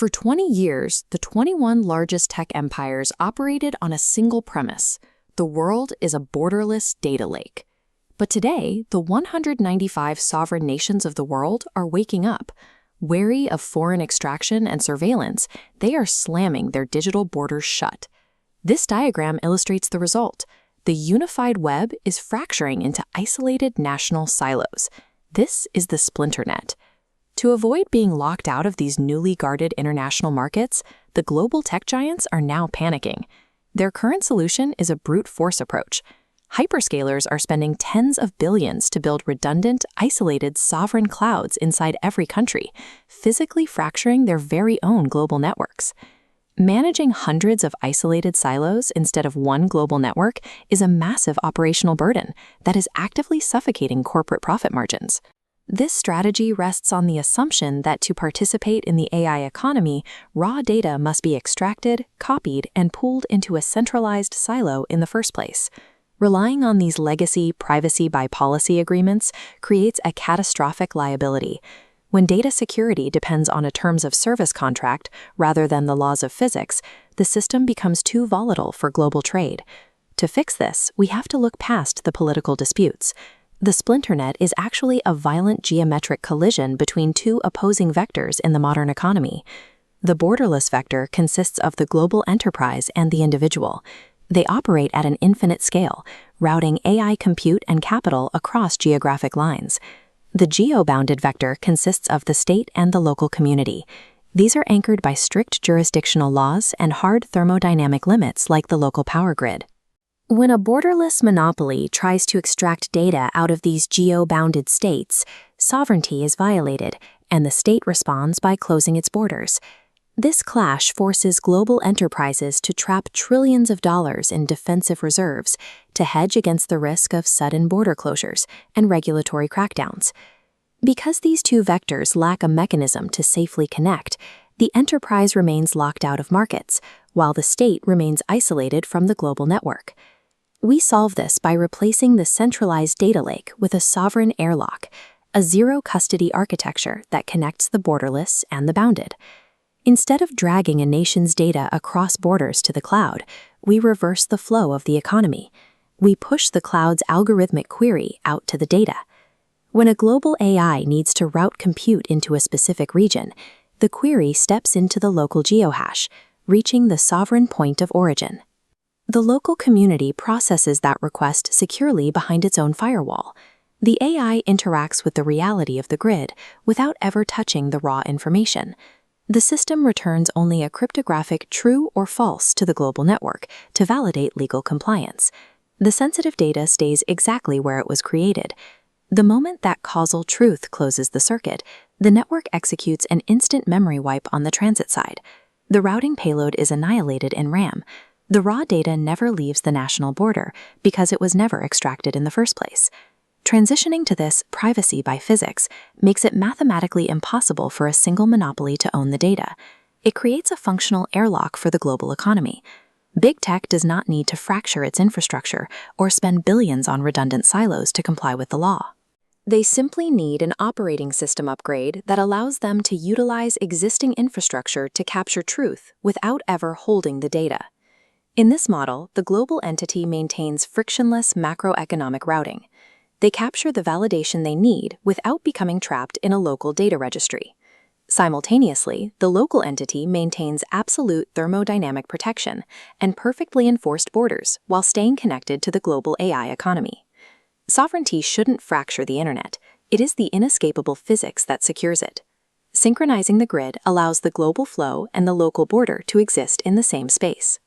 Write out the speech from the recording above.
For 20 years, the 21 largest tech empires operated on a single premise: the world is a borderless data lake. But today, the 195 sovereign nations of the world are waking up. Wary of foreign extraction and surveillance, they are slamming their digital borders shut. This diagram illustrates the result. The unified web is fracturing into isolated national silos. This is the Splinternet. To avoid being locked out of these newly guarded international markets, the global tech giants are now panicking. Their current solution is a brute force approach. Hyperscalers are spending tens of billions to build redundant, isolated, sovereign clouds inside every country, physically fracturing their very own global networks. Managing hundreds of isolated silos instead of one global network is a massive operational burden that is actively suffocating corporate profit margins. This strategy rests on the assumption that to participate in the AI economy, raw data must be extracted, copied, and pooled into a centralized silo in the first place. Relying on these legacy privacy by policy agreements creates a catastrophic liability. When data security depends on a terms of service contract rather than the laws of physics, the system becomes too volatile for global trade. To fix this, we have to look past the political disputes. The Splinternet is actually a violent geometric collision between two opposing vectors in the modern economy. The borderless vector consists of the global enterprise and the individual. They operate at an infinite scale, routing AI compute and capital across geographic lines. The Geo-Bounded vector consists of the state and the local community. These are anchored by strict jurisdictional laws and hard thermodynamic limits like the local power grid. When a borderless monopoly tries to extract data out of these geo-bounded states, sovereignty is violated, and the state responds by closing its borders. This clash forces global enterprises to trap trillions of dollars in defensive reserves to hedge against the risk of sudden border closures and regulatory crackdowns. Because these two vectors lack a mechanism to safely connect, the enterprise remains locked out of markets, while the state remains isolated from the global network. We solve this by replacing the centralized data lake with a sovereign airlock, a zero-custody architecture that connects the borderless and the bounded. Instead of dragging a nation's data across borders to the cloud, we reverse the flow of the economy. We push the cloud's algorithmic query out to the data. When a global AI needs to route compute into a specific region, the query steps into the local geohash, reaching the sovereign point of origin. The local community processes that request securely behind its own firewall. The AI interacts with the reality of the grid without ever touching the raw information. The system returns only a cryptographic true or false to the global network to validate legal compliance. The sensitive data stays exactly where it was created. The moment that causal truth closes the circuit, the network executes an instant memory wipe on the transit side. The routing payload is annihilated in RAM. The raw data never leaves the national border because it was never extracted in the first place. Transitioning to this privacy by physics makes it mathematically impossible for a single monopoly to own the data. It creates a functional airlock for the global economy. Big tech does not need to fracture its infrastructure or spend billions on redundant silos to comply with the law. They simply need an operating system upgrade that allows them to utilize existing infrastructure to capture truth without ever holding the data. In this model, the global entity maintains frictionless macroeconomic routing. They capture the validation they need without becoming trapped in a local data registry. Simultaneously, the local entity maintains absolute thermodynamic protection and perfectly enforced borders while staying connected to the global AI economy. Sovereignty shouldn't fracture the internet. It is the inescapable physics that secures it. Synchronizing the grid allows the global flow and the local border to exist in the same space.